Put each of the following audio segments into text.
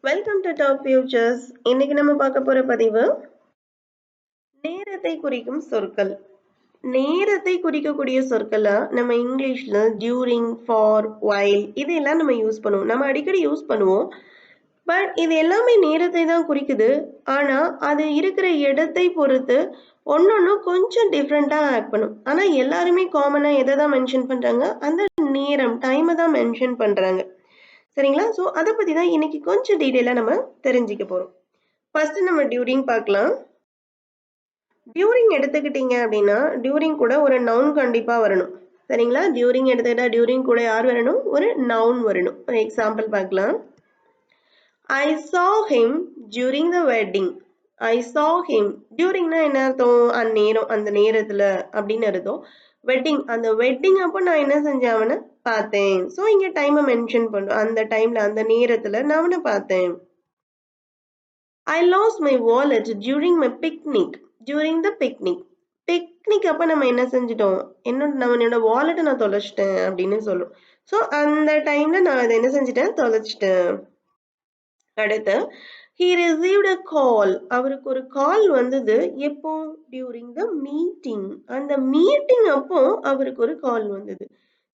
Welcome to top features. இன்னைக்கு நம்ம பார்க்க போற பதிவு நேரத்தை குறிக்கும் சொற்கள். நேரத்தை குறிக்கக்கூடிய சொற்களை நம்ம இங்கிலீஷ்ல டியூரிங், ஃபார், வைல் இதெல்லாம் நம்ம யூஸ் பண்ணுவோம். நம்ம அடிக்கடி யூஸ் பண்ணுவோம். பட் இது எல்லாமே நேரத்தை தான் குறிக்குது. ஆனா அது இருக்கிற இடத்தை பொறுத்து ஒன்னொன்னும் கொஞ்சம் டிஃப்ரெண்டா ஆட் பண்ணும். ஆனா எல்லாருமே காமனா எதை தான் மென்ஷன் பண்றாங்க? அந்த நேரம், டைமை தான் மென்ஷன் பண்றாங்க. சரிங்களா? ஸோ அதை பத்தி தான் இன்னைக்கு கொஞ்சம் டீட்டெயிலா நம்ம தெரிஞ்சுக்க போறோம். ஃபர்ஸ்ட் நம்ம டியூரிங் பார்க்கலாம். டியூரிங் எடுத்துக்கிட்டீங்க அப்படின்னா டியூரிங் கூட ஒரு நவுன் கண்டிப்பா வரணும். சரிங்களா? டியூரிங் எடுத்துக்கிட்டா டியூரிங் கூட யார் வரணும்? ஒரு நவுன் வரணும். ஒரு எக்ஸாம்பிள் பார்க்கலாம். I saw him during the wedding. I saw him. டியூரிங்னா என்ன அர்த்தம்? அந்நேரம், அந்த நேரத்துல அப்படின்னு அர்த்தம். வெட்டிங், அந்த வெட்டிங் அப்போ நான் என்ன செஞ்சேன்? அவனை பார்த்தேன். ஸோ இங்க டைமை மென்ஷன் பண்ணும். அந்த டைம்ல, அந்த நேரத்துல நான் அவனை பார்த்தேன். I lost my wallet during my picnic. During the picnic. Picnic அப்ப நம்ம என்ன செஞ்சிட்டோம்? என்னோட வாலெட்டை நான் தொலைச்சிட்டேன் அப்படின்னு சொல்லும். ஸோ அந்த டைம்ல நான் அதை என்ன செஞ்சிட்டேன்? தொலைச்சிட்டேன். அடுத்து he received a call. அவருக்கு ஒரு கால் வந்தது. எப்போ? during the meeting. அந்த மீட்டிங் அப்போ அவருக்கு ஒரு கால் வந்தது.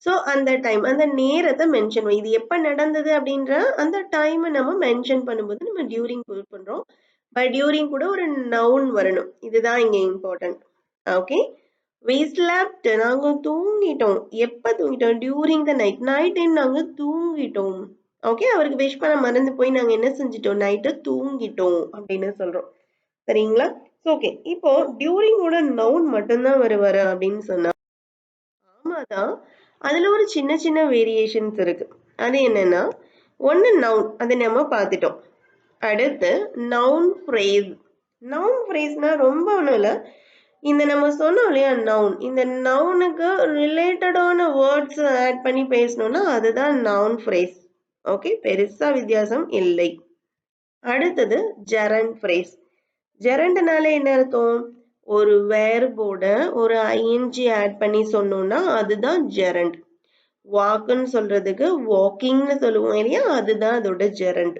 ஸோ அந்த டைம், அந்த நேரத்தை மென்ஷன் இது எப்ப நடந்தது அப்படின்ற அந்த டைமை நம்ம மென்ஷன் பண்ணும்போது நம்ம டியூரிங் யூஸ் பண்றோம். பட் டியூரிங் கூட ஒரு நவுன் வரணும். இதுதான் இங்க இம்பார்ட்டன்ட். ஓகே. we slept. நாங்க தூங்கிட்டோம். எப்ப தூங்கிட்டோம்? During the night. Night time நாங்க தூங்கிட்டோம். ஓகே. அவருக்கு விஷ் பண்ண மறந்து போய் நாங்க என்ன செஞ்சிட்டோம்? நைட்டு தூங்கிட்டோம் அப்படின்னு சொல்றோம். சரிங்களா? ஓகே. இப்போ டியூரிங்கோட நவுன் மட்டும்தான் வர அப்படின்னு சொன்னா ஆமாதான். அதுல ஒரு சின்ன சின்ன வேரியேஷன்ஸ் இருக்கு. அது என்னன்னா, ஒன்னு நவுன், அதை நம்ம பார்த்துட்டோம். அடுத்து நவுன் ஃப்ரேஸ். நவுன் ஃப்ரேஸ்னா ரொம்ப ஒன்றும் இல்லை. இந்த நம்ம சொன்னோம் இல்லையா நவுன், இந்த நவுனுக்கு ரிலேட்டடான வேர்ட்ஸ் ஆட் பண்ணி பேசணும்னா அதுதான் நவுன் ஃப்ரேஸ். ஓகே, பெருசா வித்தியாசம் இல்லை. அடுத்தது ஜெரண்ட் ஃப்ரேஸ். ஜெரண்ட்னால என்ன அர்த்தம்? ஒரு வேர்போட ஒரு ஐஎன்ஜி ஆட் பண்ணி சொன்னோம்னா அதுதான் ஜெரண்ட். வாக்குன்னு சொல்றதுக்கு வாக்கிங்னு சொல்லுவோம் இல்லையா, அதுதான் அதோட ஜெரண்ட்.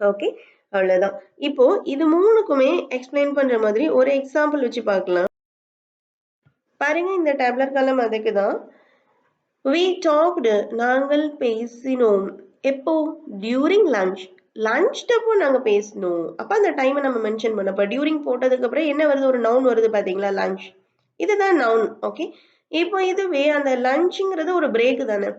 ஓகே, அவ்வளவுதான். இப்போ இது மூணுக்குமே எக்ஸ்பிளைன் பண்ற மாதிரி ஒரு எக்ஸாம்பிள் வச்சு பார்க்கலாம். பாருங்க, இந்த டேப்லர் காலம் அதுக்கு தான். we talked. நாங்கள் பேசினோம். எப்போ? During lunch. லஞ்ச் அப்போ நாங்க பேசணும். அப்ப அந்த டைமை நம்ம மென்ஷன் பண்ணோம். அப்ப டியூரிங் போட்டதுக்கு அப்புறம் என்ன வருது? ஒரு நவுன் வருது பாத்தீங்களா? லஞ்ச். இதுதான் நவுன். ஓகே. இப்போ இதுவே அந்த லஞ்சுங்கிறது ஒரு பிரேக் தானே.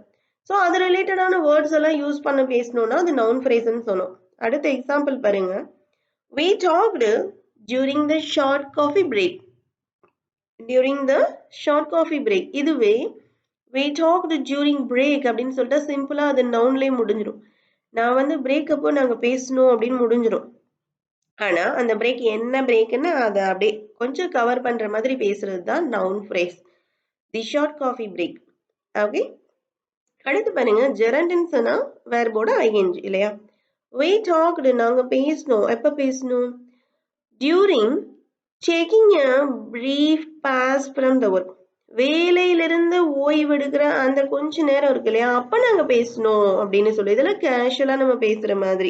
ஸோ அது ரிலேட்டடான வேர்ட்ஸ் எல்லாம் யூஸ் பண்ண பேசணும்னா அது நவுன் ஃப்ரேஸ்ன்னு சொன்னோம். அடுத்த எக்ஸாம்பிள் பாருங்க. we talked during the short coffee break. during the short coffee break. இதுவே we talked during break அப்படின்னு சொல்லிட்டு சிம்பிளா அது நவுன்லயே முடிஞ்சிடும். நான் வந்து பிரேக் அப்போ நாங்க பேசணும் அப்படின்னு முடிஞ்சிடும். ஆனா அந்த பிரேக் என்ன பிரேக்னு அதை அப்படியே கொஞ்சம் கவர் பண்ற மாதிரி பேசுறது தான் நவுன் ஃப்ரேஸ். தி ஷார்ட் காஃபி பிரேக். ஓகே. அடுத்து பாருங்க, ஜெரண்ட்னு சொன்னா வேர்போட ஐஎன்ஜி இல்லையா? we talked நாங்க பேசணும். எப்ப பேசணும்? during taking a brief pass from the work. வேலையிலிருந்து ஓய்வெடுக்கிற அந்த கொஞ்ச நேரம் இருக்கு இல்லையா, அப்ப நாங்க பேசணும் அப்படின்னு சொல்லி இதெல்லாம் கேஷுவலா நம்ம பேசுற மாதிரி.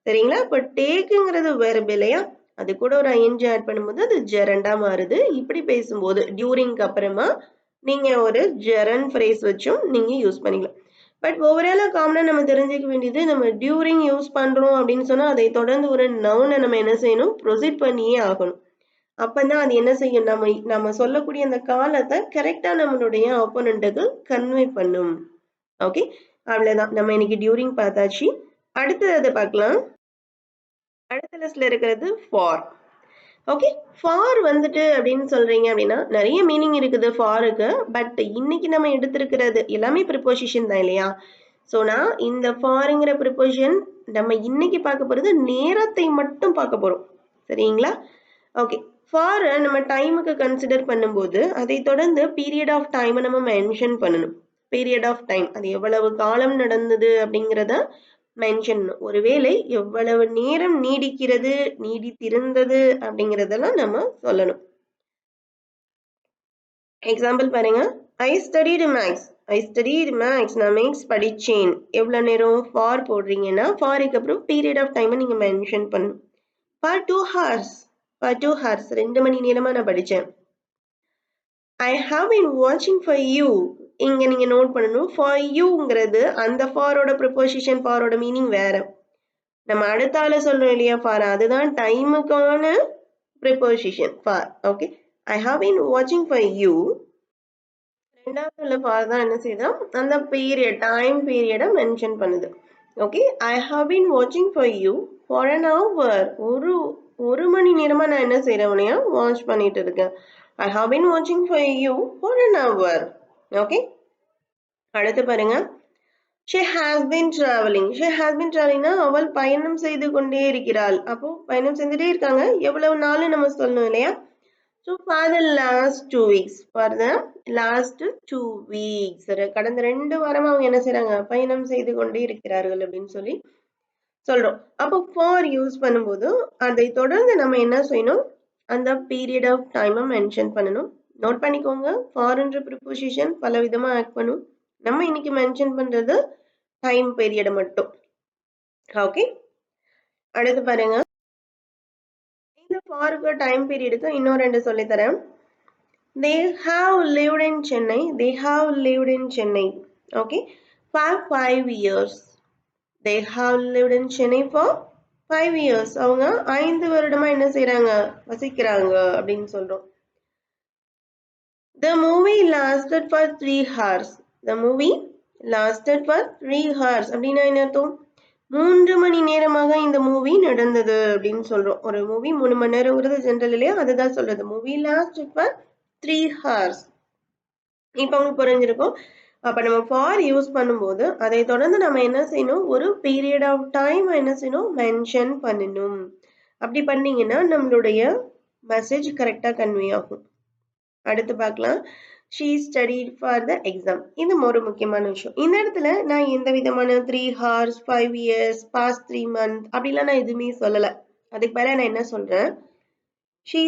சரிங்களா? இப்ப டேக்குங்கிறது வெர்ப் இல்லையா, அது கூட ஒரு ஐஎன்ஜி ஆட் பண்ணும்போது அது ஜெரண்டா மாறுது. இப்படி பேசும்போது டியூரிங்க்கு அப்புறமா நீங்க ஒரு ஜெரண்ட் ஃப்ரேஸ் வச்சும் நீங்க யூஸ் பண்ணிக்கலாம். பட் ஓவராலா காமனா நம்ம தெரிஞ்சுக்க வேண்டியது, நம்ம டியூரிங் யூஸ் பண்றோம் அப்படின்னு சொன்னா அதை தொடர்ந்து ஒரு நவுனை நம்ம என்ன செய்யணும்? ப்ரொசீட் பண்ணியே ஆகணும். அப்பதான் அது என்ன செய்யும்? நம்ம சொல்லக்கூடிய அந்த காலத்தை கரெக்டா நம்மளுடைய ஆப்போனண்ட்டுக்கு கன்வே பண்ணும். ஓகே, அவ்வளவுதான். நம்ம இன்னைக்கு டியூரிங் பார்த்தாச்சு. அடுத்தது அதை பார்க்கலாம். அடுத்த லிஸ்ட்ல இருக்கிறது ஃபார். ஓகே, ஃபார் வந்துட்டு அப்படின்னு சொல்றீங்க அப்படின்னா நிறைய மீனிங் இருக்குது ஃபாருக்கு. பட் இன்னைக்கு நம்ம எடுத்திருக்கிறது எல்லாமே ப்ரிப்போசிஷன் தான் இல்லையா? ஸோ நான் இந்த ஃபாருங்கிற ப்ரிப்போசிஷன் நம்ம இன்னைக்கு பார்க்க போறது நேரத்தை மட்டும் பார்க்க போறோம். சரிங்களா? ஓகே. ஃபார் நம்ம டைமுக்கு கன்சிடர் பண்ணும்போது அதை தொடர்ந்து பீரியட் ஆஃப் டைமை நம்ம மென்ஷன் பண்ணணும். பீரியட் ஆஃப் டைம், அது எவ்வளவு காலம் நடந்தது அப்படிங்கிறத மென்ஷன். ஒருவேளை எவ்வளவு நேரம் நீடிக்கிறது, நீடித்திருந்தது அப்படிங்கிறதெல்லாம் நம்ம சொல்லணும். எக்ஸாம்பிள் பாருங்க. I studied maths. I studied maths, நான் மேக்ஸ் படிச்சேன். எவ்வளோ நேரம்? ஃபார் போடுறீங்கன்னா ஃபாருக்கு அப்புறம் பீரியட் ஆஃப் டைமை நீங்கள் மென்ஷன் பண்ணணும். ஃபார் 2 ஹார்ஸ், ஃபார் 2 ஹார்ஸ் 2 மணி நேரமாக நான் படித்தேன். ஐ ஹாவ் been வாட்சிங் ஃபார் யூ, இங்கே நீங்கள் நோட் பண்ணணும். ஃபார் யூங்கிறது அந்த ஃபாரோட ப்ரிப்போசிஷன், ஃபாரோட மீனிங் வேற. நம்ம அடுத்த ஆள சொல்றோம் இல்லையா ஃபார், அதுதான் டைமுக்கான preposition for. Okay, I have been வாட்சிங் ஃபார் யூ. ரெண்டாவது உள்ள ஃபார் தான் என்ன செய்யுது, அந்த பீரியட், டைம் பீரியடை மென்ஷன் பண்ணுது. ஓகே, ஐ ஹாவ் been வாட்சிங் for you for an hour, ஒரு மணி நேரமா நான் என்ன செய்றேன், உன்னைய வாட்ச் பண்ணிட்டு இருக்கேன். ஐ ஹாவ் been வாட்சிங் for you for an hour. Okay, அடுத்து பாருங்க. she has been traveling. she has been traveling னா அவள் பயணம் செய்து கொண்டே இருக்கிறாள். அப்போ பயணம் செஞ்சுட்டே இருக்காங்க, எவ்வளவு நாள் நம்ம சொல்லணும் இல்லையா. So for the last 2 weeks, for the last 2 weeks, கடந்த 2 வாரமா அவங்க என்ன செய்றாங்க, பயணம் செய்து கொண்டே இருக்கிறார்கள் அப்படின்னு சொல்லி சொல்றோம். அப்போ for யூஸ் பண்ணும்போது அதை தொடர்ந்து நம்ம என்ன செய்யணும், அந்த பீரியட் ஆஃப் டைமை மென்ஷன் பண்ணணும். நோட் பண்ணிக்கோங்க, for என்ற ப்ரிப்போசிஷன் பல விதமா ஆக்ட் பண்ணும். நம்ம இன்னைக்கு மென்ஷன் பண்றது டைம் பீரியட் மட்டும். ஓகே, அடுத்து பாருங்க. இந்த ஃபாருக்கு டைம் பீரியடுக்கு இன்னும் 2 சொல்லித்தரேன். They have lived in Chennai. They have lived in Chennai. Okay, for 5 years. They have lived in Chennai for 5 years. அவங்க 5 வருடமா என்ன செய்றாங்க, வசிக்கிறாங்க அப்படின்னு சொல்றோம். The movie lasted for 3 hours. The movie lasted for 3 hours. அப்படின்னா என்ன அர்த்தம், 3 மணி நேரமாக இந்த மூவி நடந்தது அப்படின்னு சொல்றோம். ஒரு மூவி 3 மணி நேரங்கிறது ஜென்ரல் இல்லையா, அதுதான் சொல்றது. Movie lasted for 3 hours. இப்போ உங்களுக்கு புரிஞ்சிருக்கும். அப்ப நம்ம ஃபார் யூஸ் பண்ணும்போது அதை தொடர்ந்து நம்ம என்ன செய்யணும், ஒரு பீரியட் ஆஃப் டைம் என்ன செய்யணும், மென்ஷன் பண்ணணும். அப்படி பண்ணீங்கன்னா நம்மளுடைய மெசேஜ் கரெக்டா கன்வே ஆகும். அடுத்து பார்க்கலாம். she studied for the exam. இது ஒரு முக்கியமான விஷயம். இந்த இடத்துல நான் எந்த விதமான 3 hours, 5 years, past 3 months அப்படிலாம் நான் எதுவுமே சொல்லல. அதுக்கு பதிலா நான் என்ன சொல்றேன், she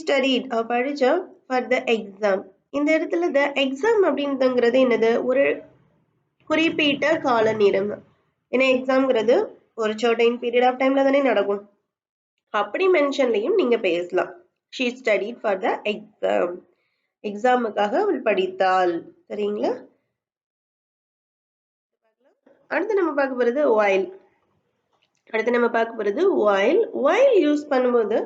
studied அவ படிச்சா for the exam. இந்த இடத்துல the exam அப்படிங்கிறது என்னது, ஒரு குறிப்பிட்ட கால நேரம். ஏன்னா எக்ஸாம்ங்கிறது ஒரு certain period of timeல தானே நடக்கும். அப்படி மென்ஷன்லையும் நீங்க பேசலாம். she studied for the exam. எக்ஸாமுக்காக அவள் படித்தாள். சரிங்களா? அடுத்து நம்ம பார்க்க போறது while. while யூஸ் பண்ணும்போது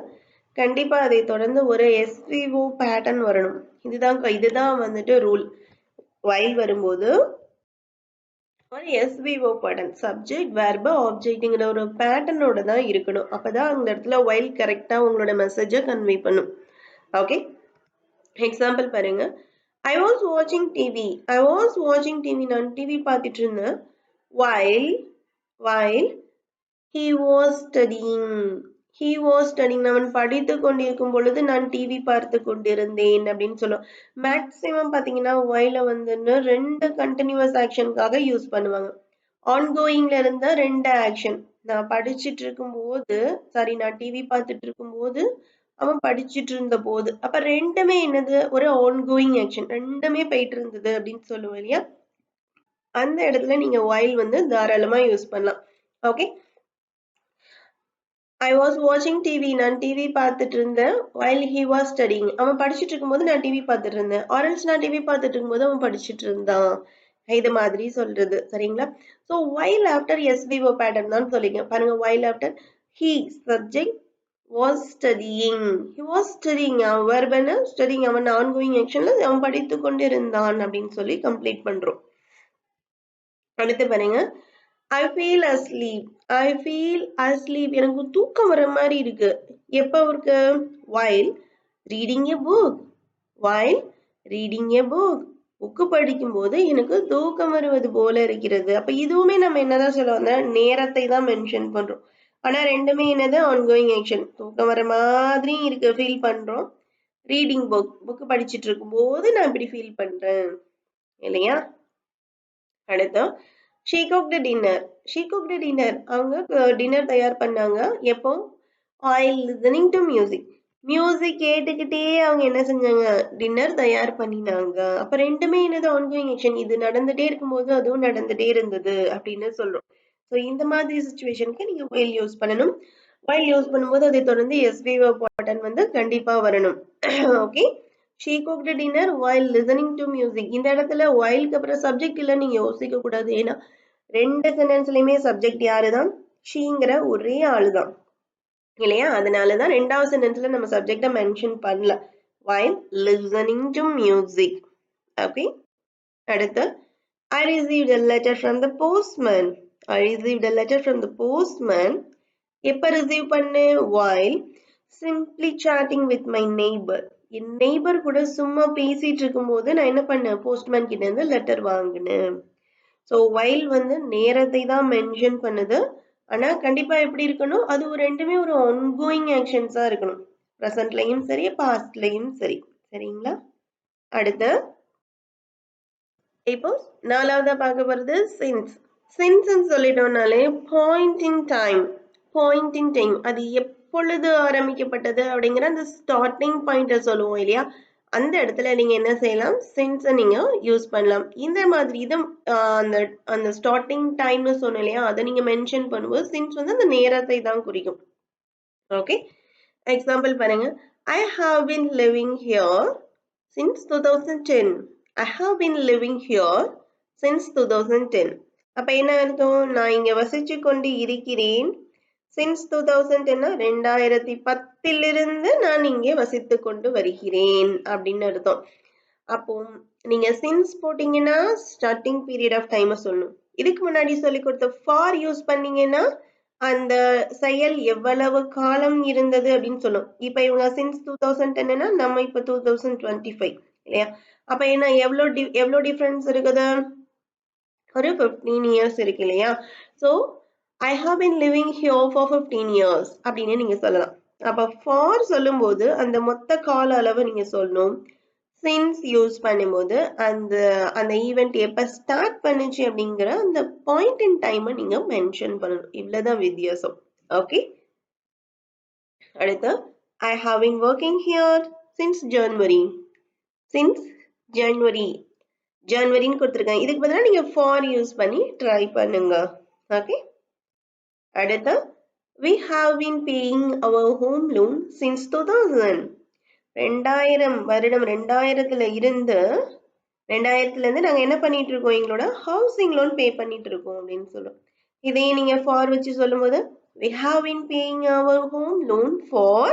கண்டிப்பா அதை தொடர்ந்து ஒரு SVO பேட்டர்ன் வரணும். இதுதான் வந்துட்டு ரூல். while வரும்போது ஒரு SVO பேட்டர்ன், சப்ஜெக்ட் வெர்பு ஆப்ஜெக்ட்ங்கிற ஒரு பேட்டர்னோட தான் இருக்கணும். அப்பதான் அந்த இடத்துல while கரெக்டா உங்களோட மெசேஜை கன்வே பண்ணும். ஓகே, எக்ஸாம்பிள் பாருங்க. I was watching TV. நான் டிவி பார்த்துட்டு இருந்தேன். while he was studying. அவன் படித்துக் கொண்டிருக்கும் பொழுது நான் டிவி பார்த்து கொண்டிருந்தேன் அப்படின்னு சொல்லுவோம். மேக்சிமம் பாத்தீங்கன்னா while வந்து 2 கண்டினியூஸ் ஆக்ஷனுக்காக யூஸ் பண்ணுவாங்க. ஆன்கோயிங்ல இருந்தா 2 ஆக்ஷன். நான் படிச்சிட்டு இருக்கும் போது, நான் டிவி பார்த்துட்டு இருக்கும் போது, அவன் படிச்சிட்டு இருந்த போது, அப்ப ரெண்டுமே என்னது, ஒரு ஆன்கோயிங் ஆக்ஷன். ரெண்டுமே போயிட்டு இருந்தது அப்படின்னு சொல்லுவோம் இல்லையா. அந்த இடத்துல நீங்க while வந்து தாராளமா யூஸ் பண்ணலாம். Okay, I was watching TV. நான் டிவி பார்த்துட்டு இருந்தேன். while he was studying. அவன் படிச்சிட்டு இருக்கும்போது நான் டிவி பார்த்துட்டு இருந்தேன். or else நான் டிவி பார்த்துட்டு இருக்கும்போது அவன் படிச்சிட்டு இருந்தான். இது மாதிரி சொல்றது. சரிங்களா? so while after SVO pattern தான் சொல்லிங்க. பாருங்க, while after he subject was studying. He was studying. அவன் verb என்ன, studying. அவன் ongoing actionல அவன் படித்துக் கொண்டிருந்தான் அப்படின்னு சொல்லி கம்ப்ளீட் பண்றோம். அடுத்து பாருங்க. I feel asleep. எனக்கு தூக்கம் வர மாதிரி இருக்கு. எப்ப இருக்கு? while reading a book. Book படிக்கும் போது எனக்கு தூக்கம் வருவது போல இருக்கிறது. அப்ப இதுவுமே நம்ம என்னதான் சொல்லுவோம், நேரத்தை தான் மென்ஷன் பண்றோம். ஆனா ரெண்டுமே என்னது, ஆன்கோயிங் ஆக்ஷன். தூக்கம் வர மாதிரி இருக்கு, ஃபீல் பண்றோம். ரீடிங் புக் படிச்சிட்டு இருக்கும் போது நான் இப்படி ஃபீல் பண்றேன் இல்லையா. அடுத்து she cooked dinner. அவங்க டின்னர் தயார் பண்ணாங்க. எப்போ? while listening to music. Music கேட்டுக்கிட்டே அவங்க என்ன செஞ்சாங்க? டின்னர் தயார் பண்ணினாங்க. அப்ப 2மே என்னது ஆன்கோயிங் ஆக்ஷன். இது நடந்துட்டே இருக்கும்போது, அதுவும் நடந்துட்டே இருந்தது அப்படின்னு சொல்றோம். ஸோ இந்த மாதிரி சிச்சுவேஷனுக்கு நீங்க while யூஸ் பண்ணணும். while யூஸ் பண்ணும்போது அதை தொடர்ந்து SVO பாட்டன் வந்து கண்டிப்பா வரணும். Okay. She cooked dinner while listening to music. இந்த இடத்துல whileக்கு அப்புறம் சப்ஜெக்ட் இல்ல நீங்க யோசிக்க கூடாது. ஏன்னா 2 சென்டென்ஸ்லயுமே சப்ஜெக்ட் யாருதான்? ஷீங்கிற ஒரே ஆளுதான். இல்லையா? அதனாலதான் 2வது சென்டென்ஸ்ல நம்ம சப்ஜெக்ட மென்ஷன் பண்ணல. while listening to music. Okay. அடுத்து I received a letter from the postman. I received a letter from the postman. எப்ப ரிசீவ் பண்ணேன்? while simply chatting with my neighbor. N neighbour கூட சும்மா பேசிட்டு இருக்கும்போது நான் என்ன பண்ணேன்? போஸ்ட்மேன் கிட்ட இருந்து லெட்டர் வாங்கினேன். ஸோ while வந்து நேரத்தை தான் மென்ஷன் பண்ணுது. ஆனா கண்டிப்பா எப்படி இருக்கணும்? அது ஒரு 2மே ஒரு ஆன்கோயிங் ஆக்ஷன்ஸா இருக்கணும். பிரசன்ட்லயும் சரி, பாஸ்ட்லயும் சரி. சரிங்களா? அடுத்து இப்போ 4வதா பார்க்க போறது since. since ன்னு சொல்லிட்டோம்னாலே point in time. Point in time. அது எப்பொழுது ஆரம்பிக்கப்பட்டது அப்படிங்கிற அந்த ஸ்டார்டிங் பாயிண்ட சொல்லுவோம் இல்லையா? அந்த இடத்துல நீங்க என்ன செய்யலாம்? since நீங்க யூஸ் பண்ணலாம். இந்த மாதிரி இது அந்த அந்த ஸ்டார்டிங் டைம்னு சொன்னோம் இல்லையா? அதை நீங்க மென்ஷன் பண்ணும்போது since வந்து அந்த நேரத்தை தான் குறிக்கும். ஓகே. எக்ஸாம்பிள் பாருங்க. I have been living here since 2010. I have been living here since 2010. அப்ப என்ன அர்த்தம்? நான் இங்க வசிச்சு கொண்டு இருக்கிறேன். since 2010 2010 நான் இங்கே வசித்து கொண்டு வருகிறேன் அப்படின்னு அர்த்தம். அப்போ நீங்க since போட்டீங்கன்னா ஸ்டார்டிங் பீரியட் ஆஃப் டைம் சொல்லணும். இதுக்கு முன்னாடி சொல்லி கொடுத்த for யூஸ் பண்ணீங்கன்னா அந்த செயல் எவ்வளவு காலம் இருந்தது அப்படின்னு சொல்லும். இப்ப இவங்க since 2010 நம்ம இப்ப 2025 இல்லையா? அப்ப என்ன எவ்வளவு டிஃபரன்ஸ் இருக்குது? ஒரு 15 இயர்ஸ் இருக்கு இல்லையா? So I have been living here for 15 years அப்படின்னு நீங்க சொல்லலாம். அப்ப for சொல்லும்போது அந்த மொத்த கால அளவு நீங்க சொல்லணும். since யூஸ் பண்ணும்போது அந்த அந்த ஈவெண்ட் எப்ப ஸ்டார்ட் பண்ணுச்சு அப்படிங்கிற அந்த பாயிண்ட் இன் டைமை நீங்க மென்ஷன் பண்ணணும். இவ்வளவுதான் வித்தியாசம். ஓகே. அடுத்து I have been working here since January. since January. ஜனவரின்னு கொடுத்துருக்கேன். இதுக்கு பதிலாக நீங்க for யூஸ் பண்ணி ட்ரை பண்ணுங்க. ஓகே. அடுத்து we have been paying our home loan since 2000. 2000 வருடம் 2000ல இருந்து நாங்க என்ன பண்ணிட்டு இருக்கோம்? எங்களோட ஹவுசிங் லோன் பே பண்ணிட்டு இருக்கோம் அப்படின்னு சொல்லுவோம். இதையே நீங்க for வச்சு சொல்லும்போது we have been paying our home loan for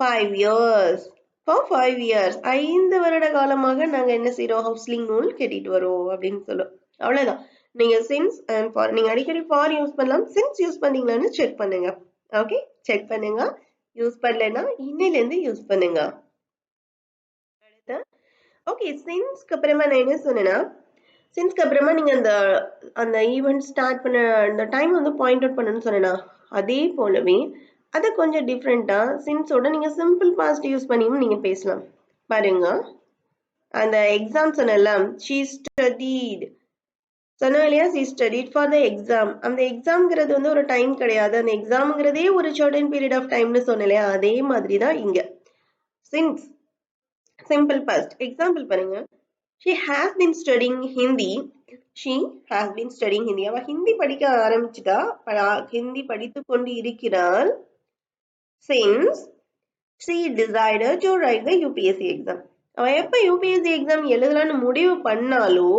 5 years. for 5 years. 5 வருட காலமாக நாங்க என்ன செய்றோம்? ஹவுசிங் லோன் கட்டிட்டு வரோம் அப்படின்னு சொல்லுவோம். அவ்வளவுதான். நீங்க since and for நீங்க அடிக்கடி for யூஸ் பண்ணலாம். since யூஸ் பண்ணீங்களான்னு செக் பண்ணுங்க. ஓகே. செக் பண்ணுங்க. யூஸ் பண்ணலைன்னா இன்னையில இருந்து யூஸ் பண்ணுங்க. அடுத்து ஓகே. sinceக்கு அப்புறமா நான் என்ன சொன்னேன்னா sinceக்கு அப்புறமா நீங்க அந்த அந்த ஈவெண்ட் ஸ்டார்ட் பண்ண அந்த டைம் வந்து பாயிண்ட் அவுட் பண்ணணும்னு சொன்னேனா அதே போலவே அதை கொஞ்சம் டிஃப்ரெண்டா சின்ஸோட நீங்க சிம்பிள் பாஸ்ட் யூஸ் பண்ணியும் நீங்க பேசலாம். பாருங்க. அந்த எக்ஸாம் சொன்னலாம் she studied சொன்னோம் இல்லையா? she studied for the exam. அந்த எக்ஸாம்ங்கிறது வந்து ஒரு டைம் கிடையாது. அந்த எக்ஸாம்ங்கிறதே ஒரு certain period of timeனு சொன்னேன் இல்லையா? அதே மாதிரி தான் இங்க since simple past. எக்ஸாம்பிள் பாருங்க. she has been studying Hindi. she has been studying Hindi. அவ ஹிந்தி படிக்க ஆரம்பிச்சிட்டா. ஹிந்தி படித்துக் கொண்டு இருக்கிறாள். since she decided to write the UPSC exam. அவ எப்ப UPSC exam எழுதலான்னு முடிவு பண்ணாலோ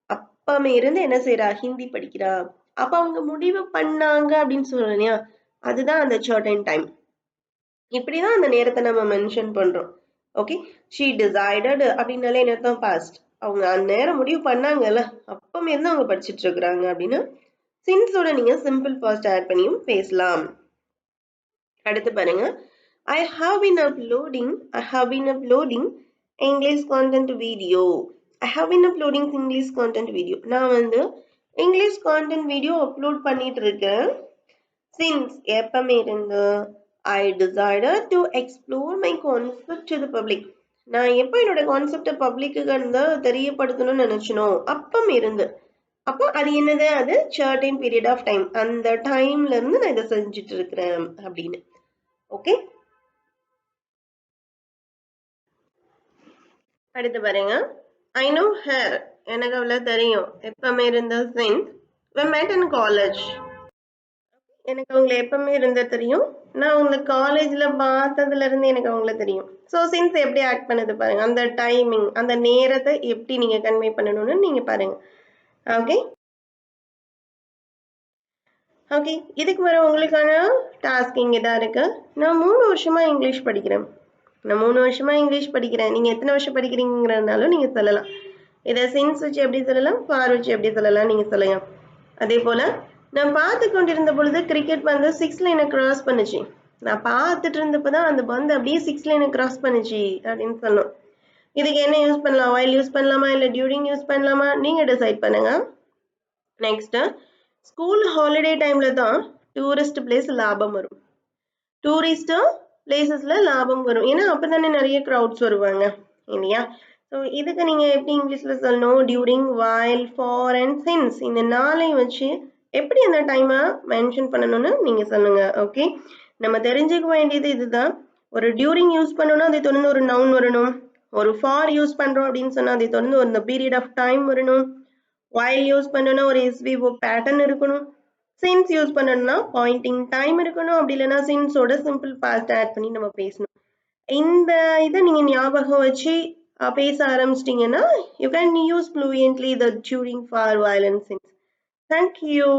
அப்பமே இருந்து என்ன செய்றா? ஹிந்தி படிக்கிறா. அப்ப அவங்க முடிவு பண்ணாங்க அப்படின்னு சொல்றேன். அதுதான் அந்த certain time. இப்படிதான் அந்த நேரத்தை நம்ம மென்ஷன் பண்றோம். ஓகே. she decided அப்படின்னாலே என்ன அர்த்தம்? past. அவங்க அந்நேரம் முடிவு பண்ணாங்கல்ல அப்பமே இருந்து அவங்க படிச்சிட்டு இருக்காங்க அப்படின்னு sinceோட நீங்க சிம்பிள் பாஸ்ட் ஆட் பண்ணியும் பேசலாம். அடுத்து பாருங்க. I have been uploading English content video. I have been uploading English content video. நான் வந்து English content video upload பண்ணிட்டு இருக்கேன். since எப்பமே இருந்து I decided to explore my concept to the public. நான் எப்ப என்னோட கான்செப்ட பப்ளிக்கு வந்து தெரியப்படுத்தணும்னு நினைச்சனோ அப்பம் இருந்து அப்போ அது என்னது? அது certain period of time. அந்த டைம்ல இருந்து நான் இதை செஞ்சுட்டு இருக்கிறேன் அப்படின்னு. ஓகே. அடுத்து பாருங்க. I know her. எனக்கு அவளை தெரியும். எப்பவுமே இருந்த since we met in college. எனக்கு அவங்களை எப்பவுமே இருந்த தெரியும். நான் உங்களை காலேஜ்ல பார்த்ததுல இருந்து எனக்கு அவங்கள தெரியும். ஸோ சின்ஸ் எப்படி ஆக்ட் பண்ணுது பாருங்க. அந்த டைமிங், அந்த நேரத்தை எப்படி நீங்க கன்வே பண்ணணும்னு நீங்க பாருங்க. ஓகே ஓகே இதுக்கு வர உங்களுக்கான டாஸ்க் இங்கே தான் இருக்கு. நான் 3 வருஷமா இங்கிலீஷ் படிக்கிறேன். நான் 3 வருஷமா இங்கிலீஷ் படிக்கிறேன். நீங்க எத்தனை வருஷம் படிக்கிறீங்கிறதுனாலும் நீங்க சொல்லலாம். இதை சின்ஸ் வச்சு எப்படி சொல்லலாம், ஃபார் வச்சு எப்படி சொல்லலாம் நீங்க சொல்லுங்க. அதே போல நான் பார்த்து கொண்டிருந்த பொழுது கிரிக்கெட் பந்து 6 லைனை கிராஸ் பண்ணுச்சு. நான் பார்த்துட்டு இருந்தப்பதான் அந்த பந்து அப்படியே 6 லைனை கிராஸ் பண்ணுச்சு அப்படின்னு சொல்லணும். இதுக்கு என்ன யூஸ் பண்ணலாம்? while யூஸ் பண்ணலாமா இல்லை during யூஸ் பண்ணலாமா நீங்க டிசைட் பண்ணுங்க. நெக்ஸ்ட், ஸ்கூல் ஹாலிடே டைம்ல தான் டூரிஸ்ட் பிளேஸ் லாபம் வரும். டூரிஸ்ட் பிளேசஸ்ல லாபம் வரும். ஏன்னா அப்பதானே நிறைய க்ரௌட்ஸ் வருவாங்க இல்லையா? ஸோ இதுக்கு நீங்க எப்படி இங்கிலீஷ்ல சொல்லணும்? During, while, for and since இந்த நாளையும் வச்சு எப்படி அந்த டைமை மென்ஷன் பண்ணணும்னு நீங்க சொல்லுங்க. ஓகே, நம்ம தெரிஞ்சுக்க வேண்டியது இதுதான். ஒரு டியூரிங் யூஸ் பண்ணணும்னா அதை தொடர்ந்து ஒரு நவுன் வரணும். ஒரு ஃபார் யூஸ் பண்றோம் அப்படின்னு சொன்னா அதை தொடர்ந்து ஒரு பீரியட் ஆஃப் டைம் வரணும். while யூஸ் பண்ணணும்னா ஒரு SVO பேட்டர்ன் இருக்கணும். சின்ஸ் யூஸ் பண்ணணும்னா பாயிண்டிங் டைம் இருக்கணும். அப்படி இல்லைன்னா சின்ஸோட சிம்பிள் பாஸ்ட் ஆட் பண்ணி நம்ம பேசணும். இந்த இதை நீங்க ஞாபகம் வச்சு பேச ஆரம்பிச்சிட்டீங்கன்னா you can use fluently the during, for, while and since. Thank you.